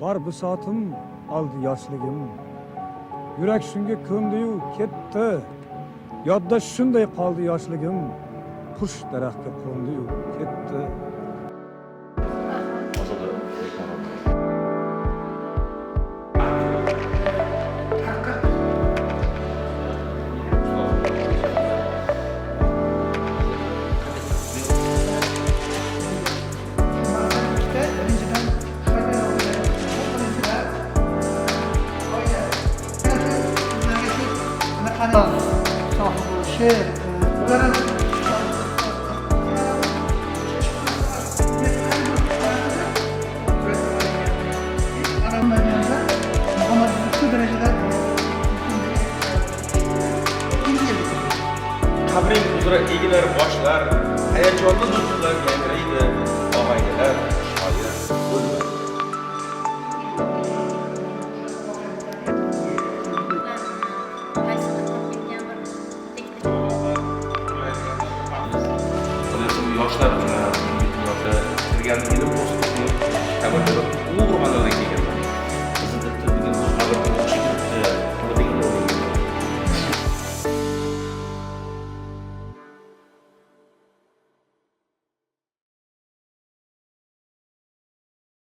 Var bisotim aldı yoshligim. Yurak shunga ko'ndi-yu ketdi. Yodda shunday qoldi yoshligim. Qush daraxtga qo'ndi-yu ketdi. Şehir, bunların Qabring uzra egilar boshlar, hayajonli nutqlar yangraydi, og'aynilar shoir bo'ldi. Yoshlar uchun yoshlar kirganligini